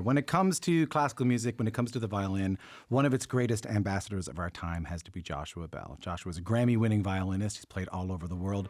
When it comes to classical music, when it comes to the violin, one of its greatest ambassadors of our time has to be Joshua Bell. Joshua is a Grammy-winning violinist. He's played all over the world.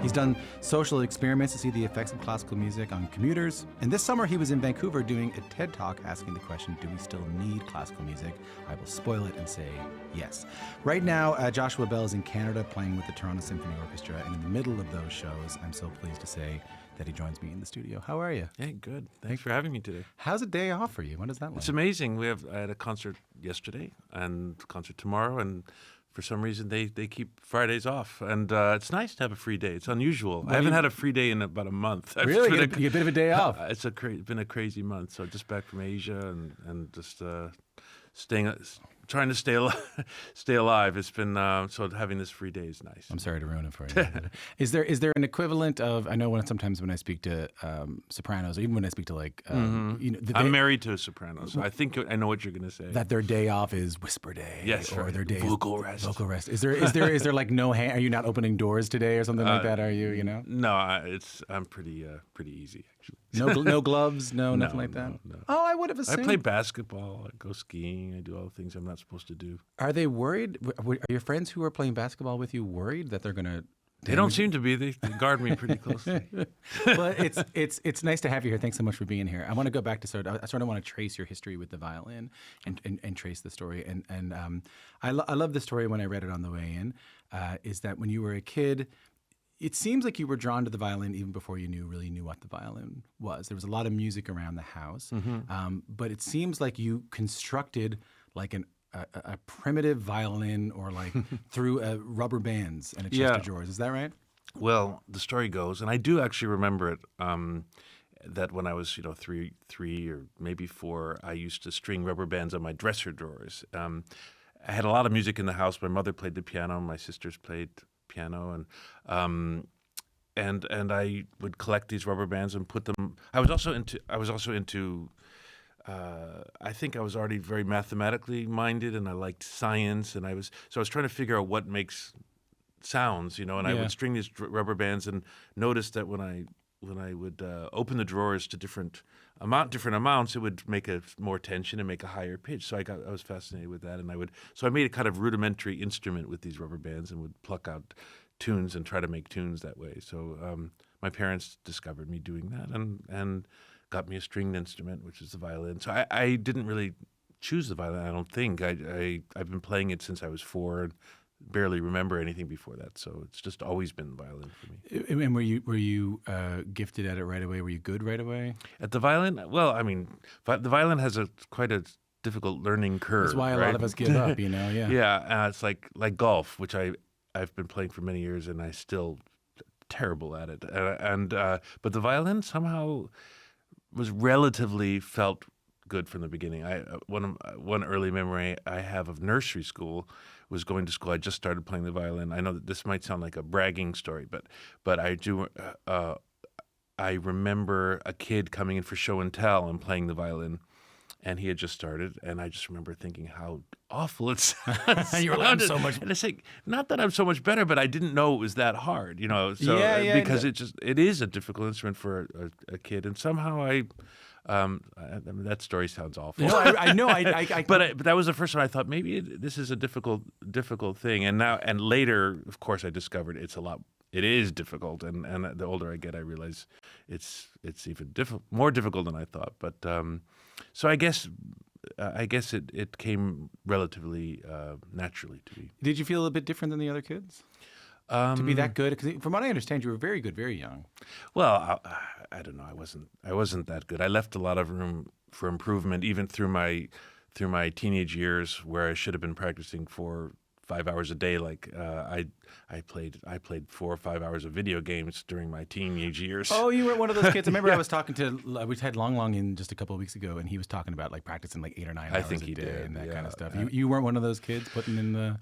He's done social experiments to see the effects of classical music on commuters. And this summer, he was in Vancouver doing a TED Talk asking the question, do we still need classical music? I will spoil it and say yes. Right now, Joshua Bell is in Canada playing with the Toronto Symphony Orchestra. And in the middle of those shows, I'm so pleased to say that he joins me in the studio. How are you? Hey, good. Thanks for having me today. How's a day off for you? What is that like? It's amazing. I had a concert yesterday and a concert tomorrow, and for some reason, they keep Fridays off, and it's nice to have a free day. It's unusual. I haven't had a free day in about a month. Really? You get a bit of a day off? It's been a crazy month. So just back from Asia and just trying to stay alive. It's been so having this free day is nice. I'm sorry to ruin it for you. Is there an equivalent of? I know sometimes when I speak to sopranos, or even when I speak to I'm married to a soprano, so I think I know what you're going to say. That their day off is whisper day. Yes, or right. Their day vocal rest. Vocal rest. Is there like no hand? Are you not opening doors today or something like that? Are you? You know? No, I'm pretty easy actually. No gloves, nothing like that. No. Oh, I would have assumed. I play basketball. I go skiing. I do all the things I'm not supposed to do. Are they worried? Are your friends who are playing basketball with you worried that they're going to? They don't seem to be. They guard me pretty closely. Well, it's nice to have you here. Thanks so much for being here. I want to go back to I sort of want to trace your history with the violin and trace the story. And I love the story when I read it on the way in. Is that when you were a kid, it seems like you were drawn to the violin even before you really knew what the violin was. There was a lot of music around the house, but it seems like you constructed like a primitive violin or like through rubber bands and a chest of drawers. Is that right? Well, the story goes, and I do actually remember it, that when I was 3 or maybe 4, I used to string rubber bands on my dresser drawers. I had a lot of music in the house. My mother played the piano. My sisters played piano, and I would collect these rubber bands and put them. I was also into. I think I was already very mathematically minded, and I liked science, and I was trying to figure out what makes sounds, and I would string these rubber bands, and notice that when I would open the drawers to different amounts, it would make more tension and make a higher pitch. So I was fascinated with that, and I made a kind of rudimentary instrument with these rubber bands and would pluck out tunes and try to make tunes that way. So my parents discovered me doing that and got me a stringed instrument, which is the violin. So I didn't really choose the violin, I don't think. I've been playing it since I was 4 and barely remember anything before that. So it's just always been the violin for me. And were you gifted at it right away? Were you good right away? At the violin? Well, I mean, the violin has quite a difficult learning curve. That's why a lot of us give up, Yeah. Yeah, it's like golf, which I've been playing for many years, and I still terrible at it. But the violin somehow was relatively felt good from the beginning. One early memory I have of nursery school was going to school. I just started playing the violin. I know that this might sound like a bragging story, but I do. I remember a kid coming in for show and tell and playing the violin, and he had just started, and I just remember thinking how awful it sounds. You were like, I'm so much. And it's like, not that I'm so much better, but I didn't know it was that hard, So because it is a difficult instrument for a kid, and somehow I mean, that story sounds awful. No, I know. But that was the first time I thought maybe this is a difficult thing, and later, of course, I discovered it is difficult, and the older I get, I realize it's even more difficult than I thought. But so I guess it came relatively naturally to me. Did you feel a bit different than the other kids? To be that good? Because from what I understand, you were very good, very young. Well, I don't know. I wasn't that good. I left a lot of room for improvement, even through my teenage years, where I should have been practicing for 5 hours a day. Like I played 4 or 5 hours of video games during my teenage years. Oh, you weren't one of those kids. I remember I was talking to we had Long in just a couple of weeks ago, and he was talking about like practicing like 8 or 9 hours a day and that kind of stuff. You weren't one of those kids putting in the.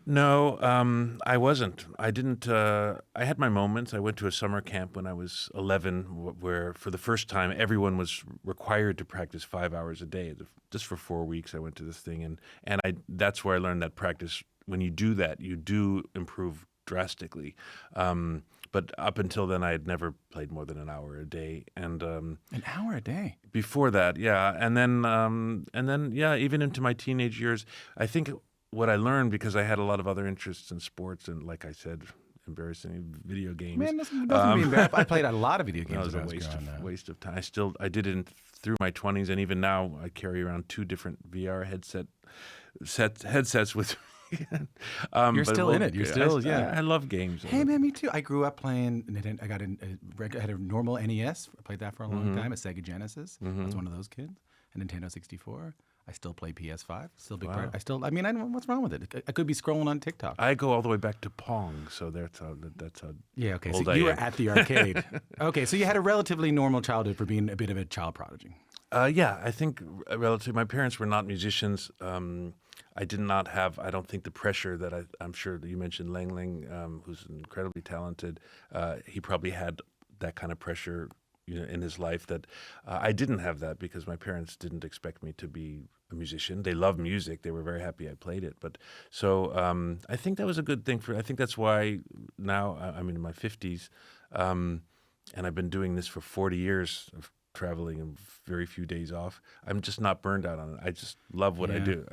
No, I wasn't. I didn't. I had my moments. I went to a summer camp when I was 11, where for the first time everyone was required to practice 5 hours a day. Just for 4 weeks, I went to this thing, and that's where I learned that practice. When you do that, you do improve drastically. But up until then, I had never played more than an hour a day, and An hour a day. before that, yeah, and then, yeah, even into my teenage years, I think what I learned because I had a lot of other interests in sports and, like I said, embarrassing video games. Man, doesn't be embarrassed. I played a lot of video That games was when a I was growing up. waste of time. I did it through my 20s, and even now I carry around 2 different VR headsets with. You're still in it. You're still, yeah. I love games. Hey man, me too. I grew up playing. I had a normal NES. I played that for a long time. A Sega Genesis. I was one of those kids. A Nintendo 64. I still play PS5. Still a big part. I mean, I don't know what's wrong with it. I could be scrolling on TikTok. I go all the way back to Pong, so that's how. Yeah. Okay. old So I you were am. at the arcade. Okay. So you had a relatively normal childhood for being a bit of a child prodigy. Yeah, I think relatively. My parents were not musicians. I did not have, I don't think, the pressure that I'm sure that you mentioned Lang Lang, who's incredibly talented. He probably had that kind of pressure, in his life that I didn't have that because my parents didn't expect me to be a musician. They loved music. They were very happy I played it. But so I think that was a good thing I think that's why now I'm in my 50s, and I've been doing this for 40 years of traveling and very few days off. I'm just not burned out on it. I just love what I do.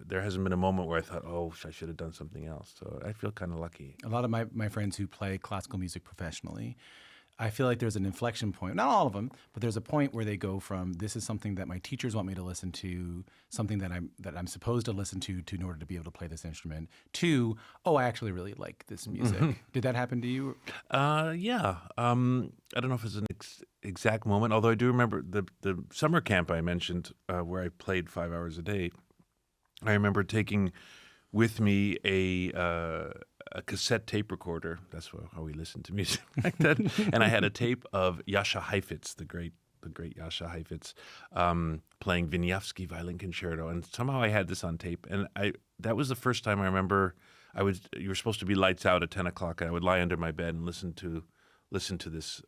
There hasn't been a moment where I thought, oh, I should have done something else. So I feel kind of lucky. A lot of my friends who play classical music professionally, I feel like there's an inflection point. Not all of them, but there's a point where they go from this is something that my teachers want me to listen to, something that I'm supposed to listen to in order to be able to play this instrument, to I actually really like this music. Did that happen to you? Yeah. I don't know if it's an exact moment, although I do remember the summer camp I mentioned where I played 5 hours a day. I remember taking with me a cassette tape recorder. That's how we listened to music back then. And I had a tape of Jascha Heifetz, the great Jascha Heifetz, playing Wieniawski Violin Concerto. And somehow I had this on tape. And that was the first time I remember you were supposed to be lights out at 10 o'clock, and I would lie under my bed and listen to this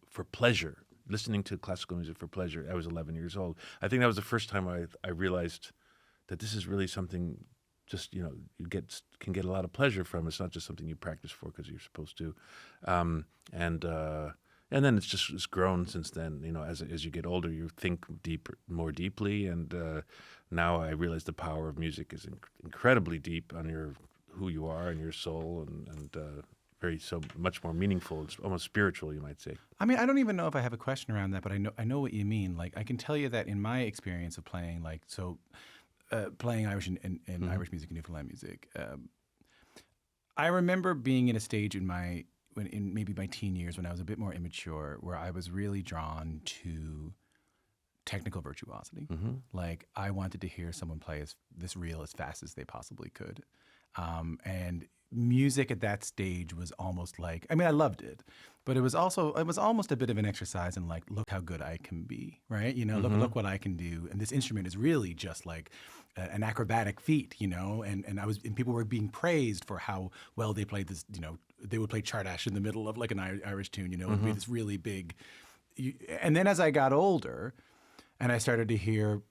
for pleasure, listening to classical music for pleasure. I was 11 years old. I think that was the first time I realized that this is really something just, you can get a lot of pleasure from. It's not just something you practice for because you're supposed to. And then it's grown since then. As you get older, you think more deeply. And now I realize the power of music is incredibly deep on who you are and your soul, and so much more meaningful. It's almost spiritual, you might say. I mean, I don't even know if I have a question around that, but I know what you mean. Like, I can tell you that in my experience of playing, playing Irish and Irish music and Newfoundland music, I remember being in a stage in maybe my teen years when I was a bit more immature, where I was really drawn to technical virtuosity. Like, I wanted to hear someone play this reel as fast as they possibly could, and music at that stage was almost like, I mean, I loved it, but it was almost a bit of an exercise in like, look how good I can be, right? Look what I can do. And this instrument is really just like an acrobatic feat, and people were being praised for how well they played this, they would play Chardash in the middle of like an Irish tune, it would be this really big. And then as I got older and I started to hear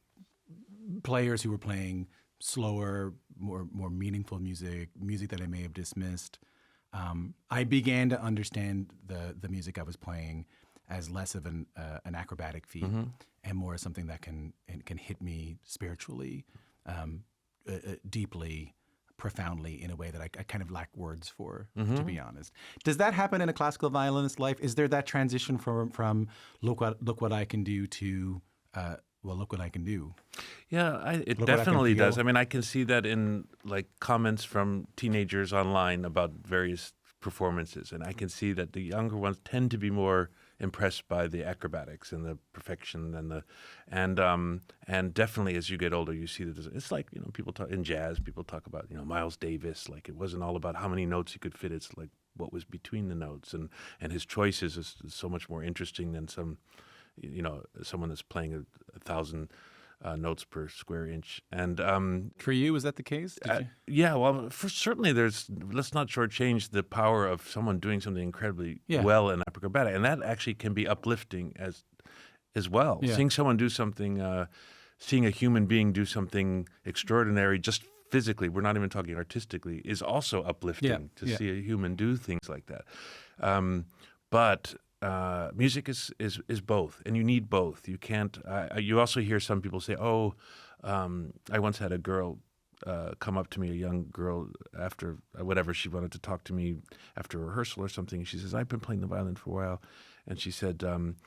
players who were playing slower, more meaningful music that I may have dismissed, I began to understand the music I was playing as less of an acrobatic feat and more as something that can hit me spiritually, deeply, profoundly, in a way that I kind of lack words for, to be honest. Does that happen in a classical violinist's life? Is there that transition from look what I can do to look what I can do? Yeah, it definitely does. I mean, I can see that in like comments from teenagers online about various performances, and I can see that the younger ones tend to be more impressed by the acrobatics and the perfection and definitely as you get older, you see that it's like people talk in jazz. People talk about Miles Davis. Like, it wasn't all about how many notes he could fit. It's like what was between the notes, and his choices is so much more interesting than someone that's playing a thousand notes per square inch. And For you, was that the case? Did you? yeah, well, certainly let's not shortchange the power of someone doing something incredibly Yeah. well in acrobatic, and that actually can be uplifting as well. Yeah. Seeing someone do something, seeing a human being do something extraordinary, just physically, we're not even talking artistically, is also uplifting to see a human do things like that. But music is both, and you need both. You can't. You also hear some people say, "Oh, I once had a girl come up to me, a young girl, after whatever, she wanted to talk to me after rehearsal or something. She says, I've been playing the violin for a while. And she said,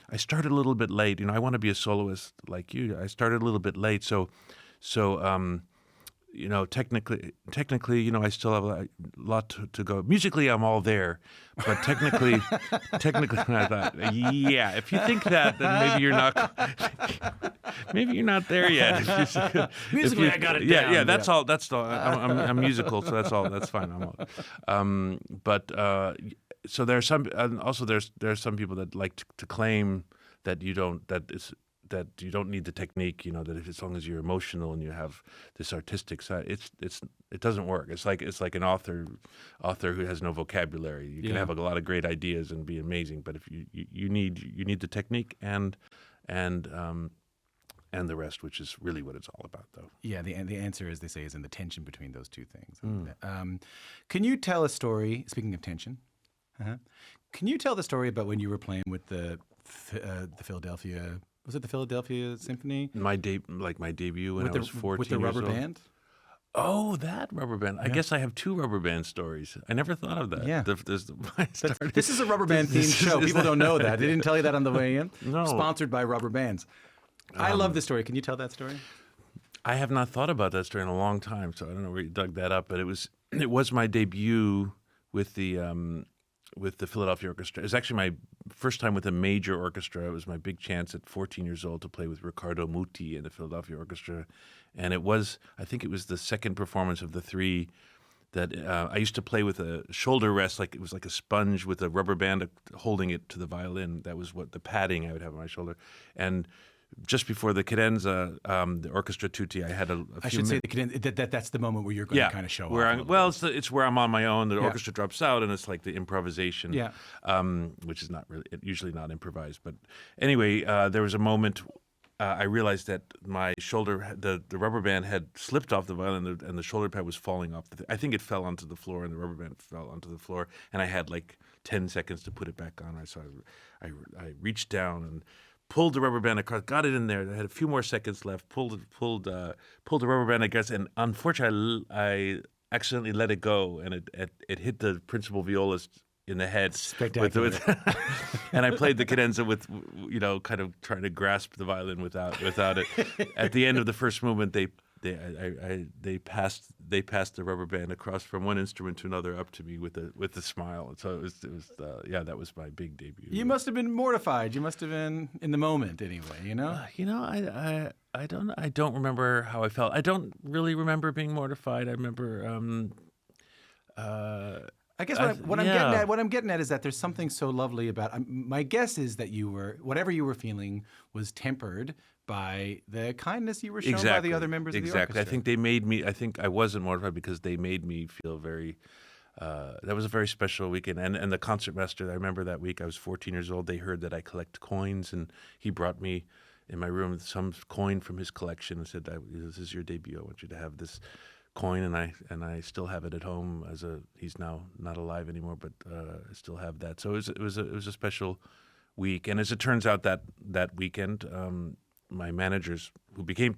I started a little bit late. You know, I want to be a soloist like you. I started a little bit late. So you know, technically, you know, I still have a lot to go. Musically, I'm all there, but technically, I thought, yeah, if you think that, then maybe you're not there yet. Musically, I got it yeah, down. Yeah, that's all. That's all. I'm musical, so that's all. That's fine. So there's some, and also there's some people that like to claim that you don't need the technique, you know, that as long as you're emotional and you have this artistic side, it doesn't work. It's like an author who has no vocabulary. You can have a lot of great ideas and be amazing, but if you need the technique and the rest, which is really what it's all about, though. Yeah, the answer, as they say, is in the tension between those two things. Can you tell a story, speaking of tension, can you tell the story about when you were playing with the Philadelphia, was it the Philadelphia Symphony? My debut when I was 14 with the years rubber old. band? Oh, that rubber band. I guess I have two rubber band stories. I never thought of that. Yeah. This This is a rubber band themed show. People don't know that. They didn't tell you that on the way in. No. Sponsored by rubber bands. I love this story. Can you tell that story? I have not thought about that story in a long time, so I don't know where you dug that up. But it was my debut with the Philadelphia Orchestra. It was actually my first time with a major orchestra. It was my big chance at 14 years old to play with Riccardo Muti in the Philadelphia Orchestra. And I think it was the second performance of the three that I used to play with a shoulder rest, like it was like a sponge with a rubber band holding it to the violin. That was what the padding I would have on my shoulder. And just before the cadenza, the orchestra tutti, I had a few I should say the cadenza, that's the moment where you're going to kind of show off. It's where I'm on my own. The orchestra drops out, and it's like the improvisation, Yeah. Which is not really usually not improvised. But anyway, there was a moment I realized that my shoulder, the rubber band had slipped off the violin, and the shoulder pad was falling off. I think it fell onto the floor, and the rubber band fell onto the floor, and I had like 10 seconds to put it back on. So I reached down and pulled the rubber band across, got it in there. I had a few more seconds left. Pulled the rubber band, I guess, and unfortunately, I accidentally let it go, and it hit the principal violist in the head. Spectacular. And I played the cadenza with, you know, kind of trying to grasp the violin without it. At the end of the first movement, they passed the rubber band across from one instrument to another up to me with a smile. So it was that was my big debut. You must have been mortified. You must have been in the moment anyway, you know? I don't remember how I felt. I don't really remember being mortified. I remember I guess what I'm getting at is that there's something so lovely about. My guess is that whatever you were feeling was tempered by the kindness you were shown by the other members of the orchestra. I think I wasn't mortified because they made me feel very. That was a very special weekend, and the concertmaster. I remember that week. I was 14 years old. They heard that I collect coins, and he brought me in my room some coin from his collection and said, "This is your debut. I want you to have this." Coin, and I still have it at home he's now not alive anymore, but I still have that. So it was a special week, and as it turns out that weekend, my managers who became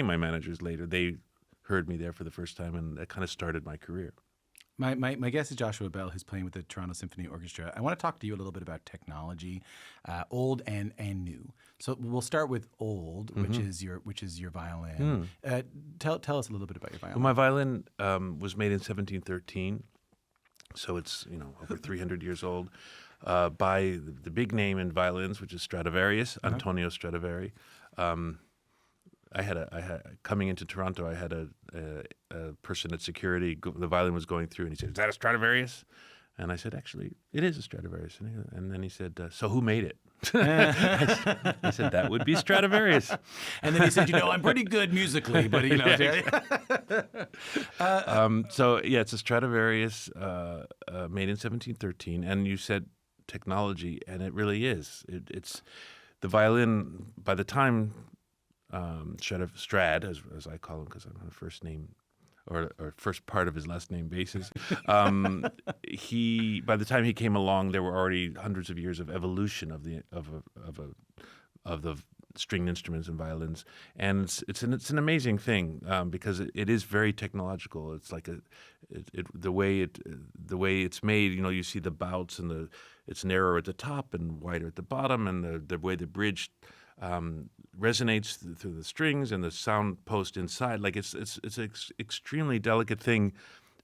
my managers later, they heard me there for the first time, and that kind of started my career. My guest is Joshua Bell, who's playing with the Toronto Symphony Orchestra. I want to talk to you a little bit about technology, old and new. So we'll start with old, which is your violin. Tell us a little bit about your violin. Well, my violin was made in 1713, so it's over 300 years old. By the big name in violins, which is Stradivarius, Antonio Stradivari. I had coming into Toronto. I had a person at security. The violin was going through, and he said, "Is that a Stradivarius?" And I said, actually, it is a Stradivarius. And then he said, so who made it? I said, that would be Stradivarius. And then he said, I'm pretty good musically, but So yeah, it's a Stradivarius made in 1713. And you said technology, and it really is. It's the violin. By the time Strad, as I call him, because I'm on a first name or first part of his last name basis. By the time he came along, there were already hundreds of years of evolution of the stringed instruments and violins, and it's an amazing thing because it is very technological. It's like the way it's made. You see the bouts and it's narrower at the top and wider at the bottom, and the way the bridge resonates through the strings and the sound post inside. Like it's an extremely delicate thing,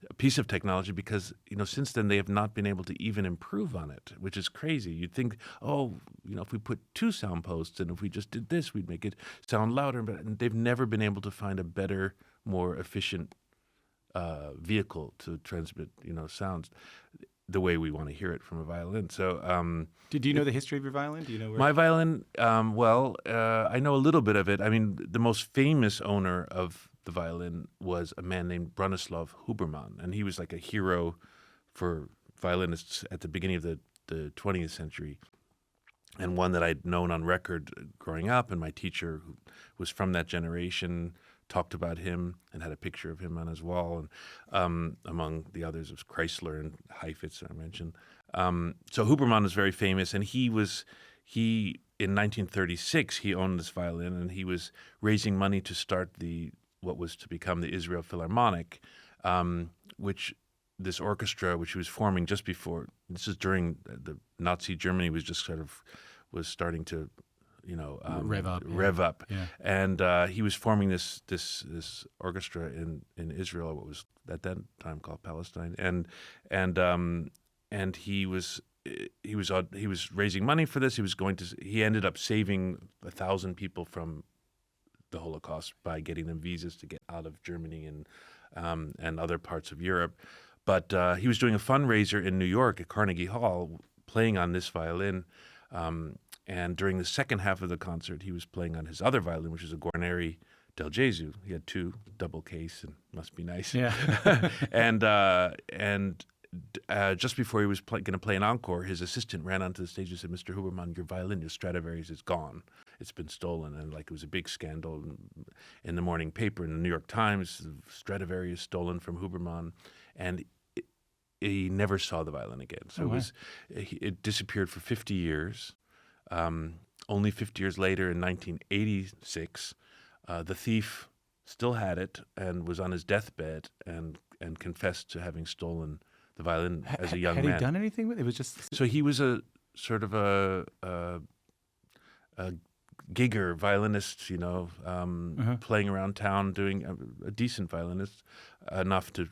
a piece of technology, because since then they have not been able to even improve on it, which is crazy. You'd think, if we put 2 sound posts and if we just did this, we'd make it sound louder. But they've never been able to find a better, more efficient vehicle to transmit sounds the way we want to hear it from a violin. So, do you know the history of your violin? Do you know where? My violin? I know a little bit of it. I mean, the most famous owner of the violin was a man named Bronislaw Huberman, and he was like a hero for violinists at the beginning of the 20th century, and one that I'd known on record growing up. And my teacher, who was from that generation, talked about him and had a picture of him on his wall, and among the others was Chrysler and Heifetz, I mentioned. So Huberman is very famous, and he in 1936 he owned this violin, and he was raising money to start what was to become the Israel Philharmonic, which this orchestra, which he was forming just before. This is during the Nazi Germany was starting to rev up. Yeah. And he was forming this orchestra in Israel, what was at that time called Palestine, and he was raising money for this. He ended up saving 1,000 people from the Holocaust by getting them visas to get out of Germany and other parts of Europe. But he was doing a fundraiser in New York at Carnegie Hall, playing on this violin. And during the second half of the concert, he was playing on his other violin, which is a Guarneri del Gesù. He had 2, double case, and must be nice. Yeah. and just before he was going to play an encore, his assistant ran onto the stage and said, "Mr. Huberman, your violin, your Stradivarius, is gone. It's been stolen." And it was a big scandal in the morning paper, in the New York Times, Stradivarius stolen from Huberman. And he never saw the violin again. So it disappeared for 50 years. Only 50 years later, in 1986, the thief still had it and was on his deathbed and confessed to having stolen the violin as a young man. Had he done anything with it? It was just... So he was a sort of a gigger violinist, playing around town, doing a decent violinist, enough to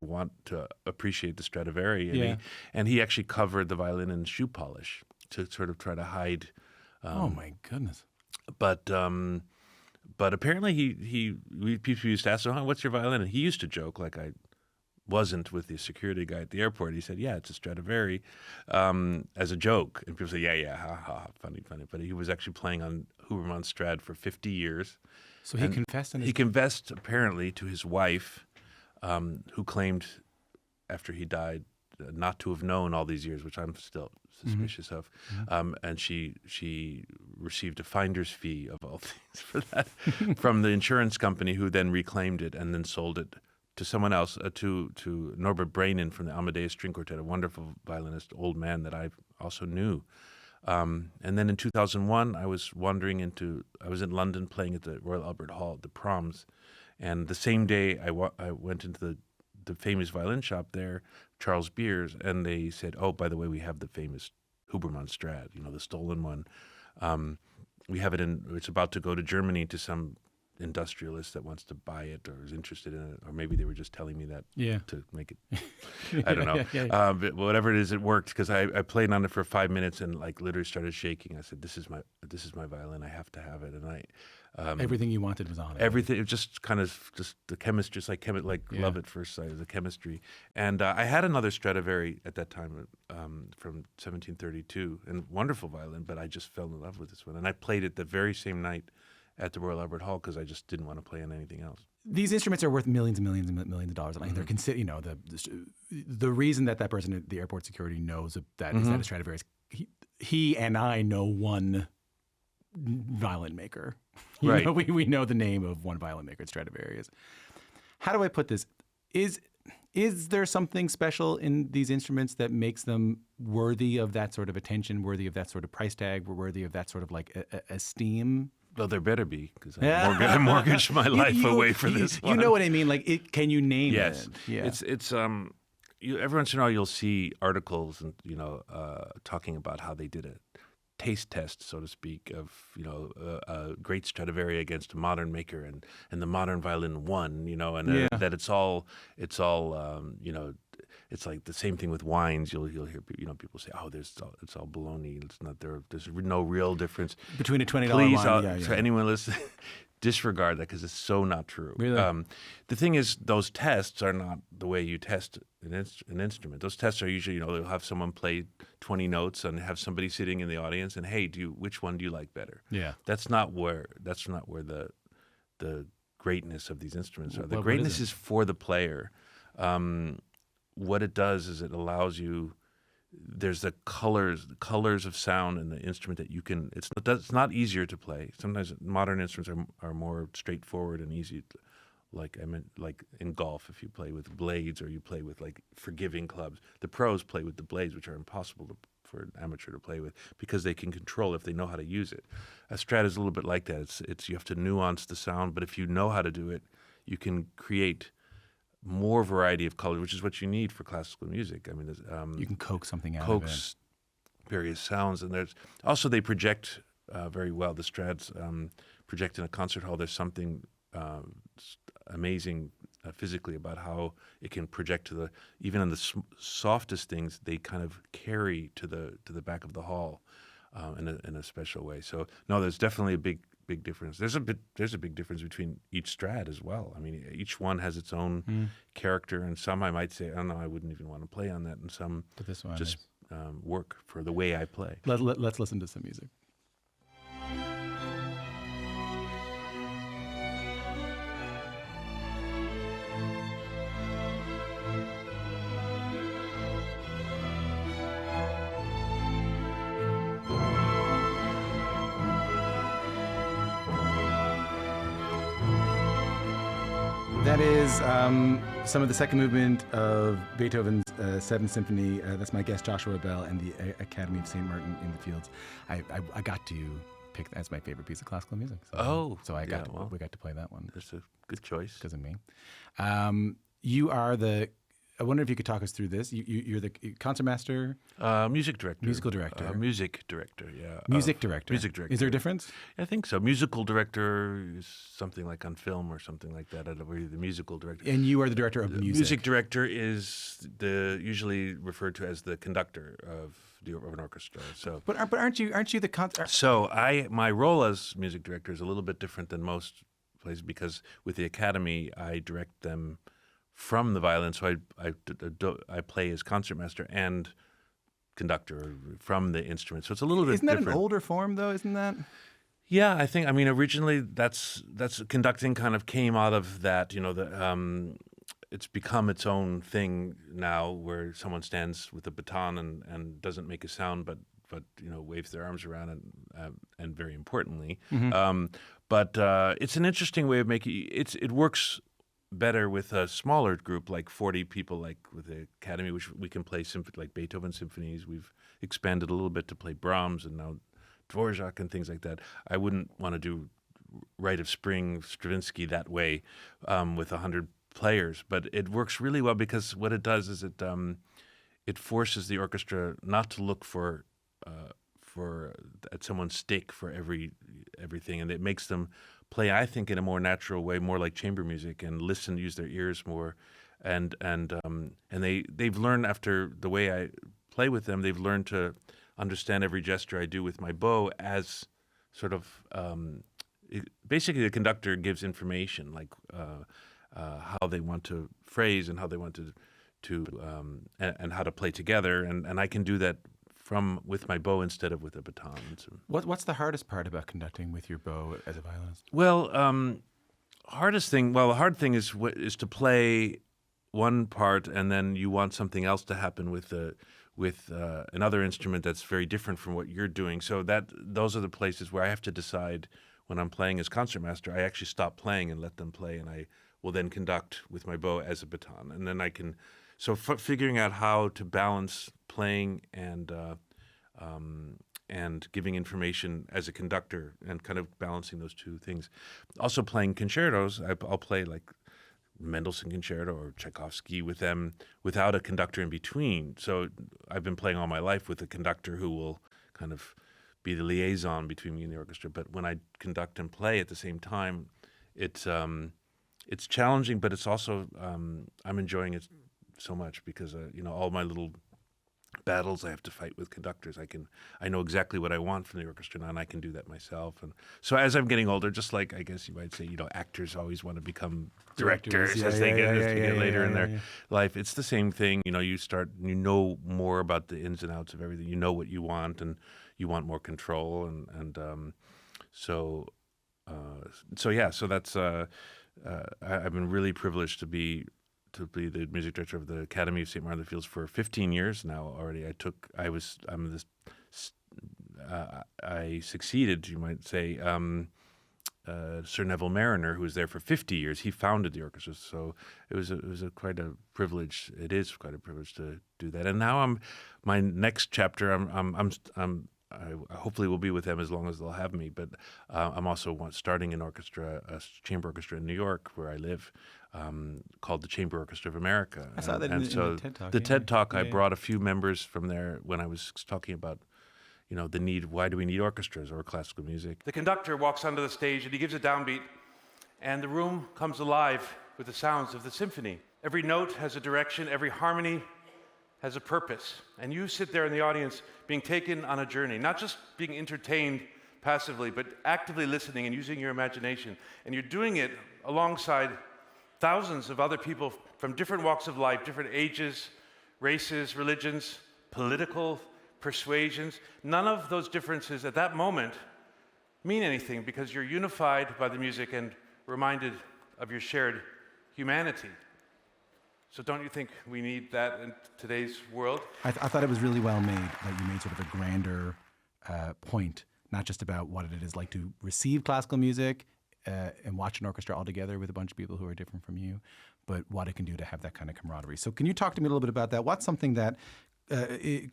want to appreciate the Stradivari. And he actually covered the violin in shoe polish to sort of try to hide. Oh my goodness! But apparently people used to ask him, "What's your violin?" And he used to joke, like I wasn't with the security guy at the airport. He said, "Yeah, it's a Stradivari," as a joke, and people say, "Yeah, ha ha, funny." But he was actually playing on Huberman Strad for 50 years. So he confessed. He confessed apparently to his wife, who claimed after he died not to have known all these years, which I'm still suspicious of. And she received a finder's fee of all things for that from the insurance company, who then reclaimed it and then sold it to someone else, to Norbert Brainin from the Amadeus String Quartet, a wonderful violinist, old man that I also knew. And then in 2001, I was in London playing at the Royal Albert Hall at the Proms. And the same day, I went into the famous violin shop there, Charles Beers, and they said, "Oh, by the way, we have the famous Huberman Strad, the stolen one. We have it it's about to go to Germany to some industrialist that wants to buy it or is interested in it," or maybe they were just telling me that to make it. I don't know. But whatever it is, it worked, because I played on it for 5 minutes and literally started shaking. I said, "This is my violin. I have to have it." And Everything you wanted was on it. Everything, it was just kind of just the chemistry, just like love at first sight, the chemistry. And I had another Stradivari at that time from 1732, and wonderful violin, but I just fell in love with this one. And I played it the very same night at the Royal Albert Hall because I just didn't want to play on anything else. These instruments are worth millions and millions and millions of dollars. I think they're the reason that person at the airport security knows that is that a Stradivarius. He and I know one violin maker. Right. We know the name of one violin maker at Stradivarius. How do I put this? Is there something special in these instruments that makes them worthy of that sort of attention, worthy of that sort of price tag, worthy of that sort of like esteem? Well, there better be, because I mortgaged my life away for this one. You know what I mean? Like, can you name yes. it? Yeah. It's every once in a while you'll see articles and talking about how they did a taste test, so to speak, of a great Stradivari against a modern maker, and the modern violin won, and that it's all it's like the same thing with wines. You'll hear people say, "Oh, it's all baloney. It's not there. There's no real difference between a $20 wine." For anyone listening, disregard that because it's so not true. Really? The thing is, those tests are not the way you test an instrument. Those tests are usually, they'll have someone play 20 notes and have somebody sitting in the audience and, hey, which one do you like better? Yeah. That's not where the greatness of these instruments are. The greatness is for the player. What it does is it allows you. There's the colors of sound in the instrument that you can. It's not easier to play. Sometimes modern instruments are more straightforward and easy. Like in golf, if you play with blades or you play with like forgiving clubs, the pros play with the blades, which are impossible for an amateur to play with because they can control if they know how to use it. A Strat is a little bit like that. It's you have to nuance the sound, but if you know how to do it, you can create more variety of colors, which is what you need for classical music. I mean, you can coax something out of it. Various sounds, and there's also they project very well. The Strats project in a concert hall. There's something amazing physically about how it can project to even in the softest things. They kind of carry to the back of the hall in a special way. So no, there's definitely a big difference. There's a big difference between each Strat as well. I mean, each one has its own character, and some I might say, oh no, I wouldn't even want to play on that, and some just work for the way I play. Let's listen to some music. That is some of the second movement of Beethoven's Seventh Symphony. That's my guest, Joshua Bell, and the Academy of St. Martin in the Fields. I got to pick that as my favorite piece of classical music. So we got to play that one. That's a good choice. Because of me. You are I wonder if you could talk us through this. You're the concertmaster? Music director. Musical director. Music director, yeah. Music director. Music director. Is there a difference? I think so. Musical director is something like on film or something like that. Where you're the musical director. And you are the director of music. Music director is usually referred to as the conductor of an orchestra. So, but aren't you the concert? So my role as music director is a little bit different than most places because with the Academy I direct them from the violin, so I play as concertmaster and conductor from the instrument. So it's a little bit different. Isn't that an older form, though? Isn't that? Yeah, I think. I mean, originally that's conducting kind of came out of that. It's become its own thing now, where someone stands with a baton and doesn't make a sound, but waves their arms around and very importantly. Mm-hmm. But it's an interesting way of making it works better with a smaller group, like 40 people, like with the Academy, which we can play like Beethoven symphonies. We've expanded a little bit to play Brahms and now Dvorak and things like that. I wouldn't want to do Rite of Spring, Stravinsky that way with 100 players, but it works really well because what it does is it forces the orchestra not to look for at someone's stick for everything, and it makes them play, I think, in a more natural way, more like chamber music, and use their ears more, and they've learned after the way I play with them, they've learned to understand every gesture I do with my bow as sort of basically the conductor gives information like how they want to phrase and how they want and how to play together, and I can do that with my bow instead of with a baton. So, What's the hardest part about conducting with your bow as a violinist? well, the hard thing is to play one part and then you want something else to happen with another instrument that's very different from what you're doing. So those are the places where I have to decide when I'm playing as concertmaster. I actually stop playing and let them play, and I will then conduct with my bow as a baton, and then I can. So figuring out how to balance playing and giving information as a conductor, and kind of balancing those two things. Also playing concertos, I'll play like Mendelssohn concerto or Tchaikovsky with them without a conductor in between. So I've been playing all my life with a conductor who will kind of be the liaison between me and the orchestra. But when I conduct and play at the same time, it's challenging, but it's also I'm enjoying it so much because all my little battles I have to fight with conductors, I know exactly what I want from the orchestra now, and I can do that myself. And so as I'm getting older, just like I guess you might say, actors always want to become directors as they get later in their life. It's the same thing. You know more about the ins and outs of everything. You know what you want, and you want more control, so that's I've been really privileged to be the music director of the Academy of St. Martin in the Fields for 15 years now already. I succeeded, you might say, Sir Neville Marriner, who was there for 50 years. He founded the orchestra, so it was quite a privilege. It is quite a privilege to do that. And now my next chapter. I hopefully will be with them as long as they'll have me. But I'm also starting an orchestra, a chamber orchestra in New York, where I live, called the Chamber Orchestra of America. I saw that in the TED Talk. The TED Talk, I brought a few members from there when I was talking about, the need. Why do we need orchestras or classical music? The conductor walks onto the stage and he gives a downbeat, and the room comes alive with the sounds of the symphony. Every note has a direction, every harmony has a purpose. And you sit there in the audience being taken on a journey, not just being entertained passively, but actively listening and using your imagination. And you're doing it alongside thousands of other people from different walks of life, different ages, races, religions, political persuasions. None of those differences at that moment mean anything because you're unified by the music and reminded of your shared humanity. So don't you think we need that in today's world? I thought it was really well made that you made sort of a grander point, not just about what it is like to receive classical music and watch an orchestra all together with a bunch of people who are different from you, but what it can do to have that kind of camaraderie. So can you talk to me a little bit about that? What's something that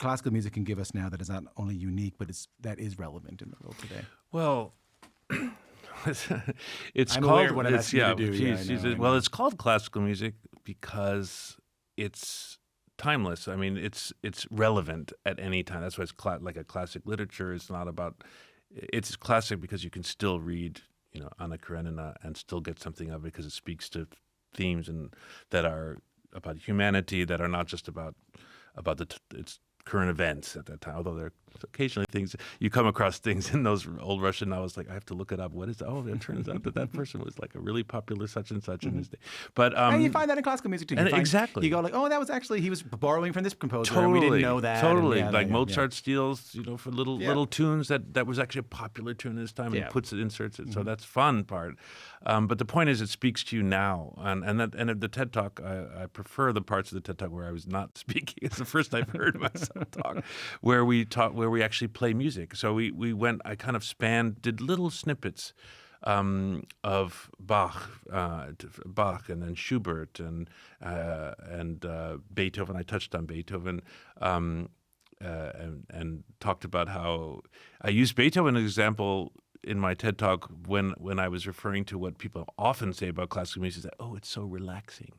classical music can give us now that is not only unique, but that is relevant in the world today? Well, it's I'm called aware of what I'm asking you to do. Well, it's called classical music because it's timeless. I mean, it's relevant at any time. That's why it's like a classic literature. It's classic because you can still read, Anna Karenina and still get something of it because it speaks to themes that are about humanity, that are not just about its current events at that time, although there are occasionally things, you come across things in those old Russian novels, like I have to look it up. What is that? Oh, it turns out that person was like a really popular such and such in his day. But and you find that in classical music too. Exactly. You go like, oh, that was actually, he was borrowing from this composer. Totally. And we didn't know that. Totally. Mozart steals, for little tunes that was actually a popular tune in his time, and inserts it. So that's fun part. But the point is, it speaks to you now. And at the TED Talk, I prefer the parts of the TED Talk where I was not speaking. It's the first I've heard myself talk, where we actually play music. So we went. I kind of did little snippets of Bach, and then Schubert and Beethoven. I touched on Beethoven. And talked about how I used Beethoven as an example in my TED Talk when I was referring to what people often say about classical music, that, oh, it's so relaxing.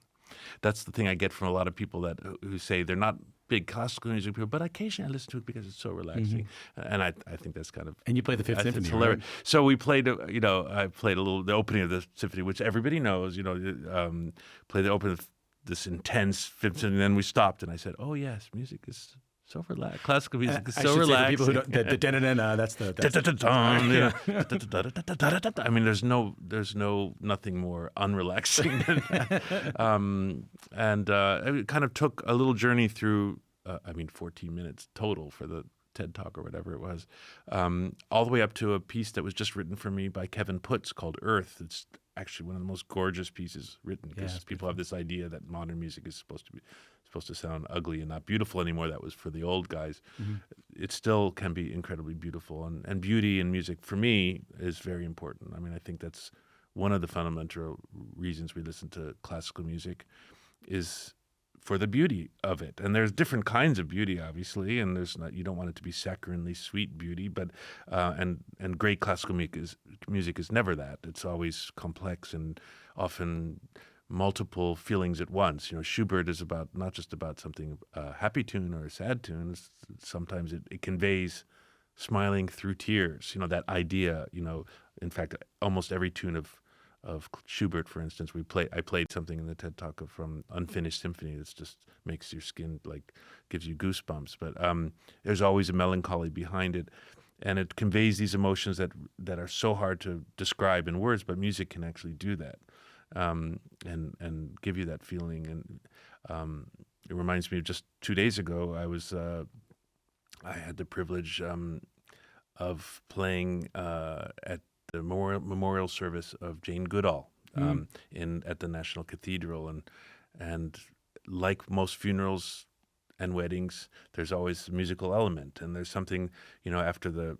That's the thing I get from a lot of people who say they're not big classical music people, but occasionally I listen to it because it's so relaxing. And I think that's kind of... And you play the Fifth Symphony, hilarious. Right? So we played, I played the opening of the symphony, which everybody knows, played the opening of this intense Fifth Symphony, and then we stopped and I said, oh yes, music is So relaxed. Classical music is I so should say for relaxed. people who don't, the da-da-da-da, that's the I mean, there's nothing more unrelaxing than that. It kind of took a little journey through. 14 minutes total for the TED Talk or whatever it was, all the way up to a piece that was just written for me by Kevin Putz called Earth. It's actually one of the most gorgeous pieces written, because people have this idea that modern music is supposed to sound ugly and not beautiful anymore. That was for the old guys. Mm-hmm. It still can be incredibly beautiful, and beauty in music for me is very important. I mean, I think that's one of the fundamental reasons we listen to classical music is for the beauty of it. And there's different kinds of beauty, obviously, and you don't want it to be saccharinely sweet beauty, but and great classical music is never that. It's always complex and often multiple feelings at once. Schubert is not just about something, a happy tune or a sad tune. Sometimes it conveys smiling through tears. That idea. In fact, almost every tune of Schubert, for instance, I played something in the TED Talk from Unfinished Symphony that just makes your skin, gives you goosebumps. But there's always a melancholy behind it, and it conveys these emotions that are so hard to describe in words, but music can actually do that, and give you that feeling. And it reminds me of just 2 days ago, I had the privilege of playing at the memorial service of Jane Goodall at the National Cathedral, and like most funerals and weddings, there's always a musical element, and there's something, after the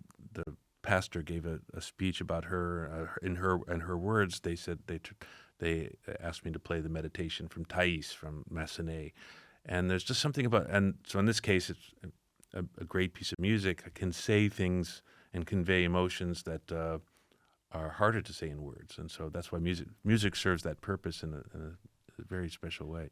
pastor gave a speech about her, in her words, they said they asked me to play the meditation from Thais from Massenet, and there's just something about, and so in this case, it's a great piece of music. It can say things and convey emotions that are harder to say in words, and so that's why music serves that purpose in a very special way.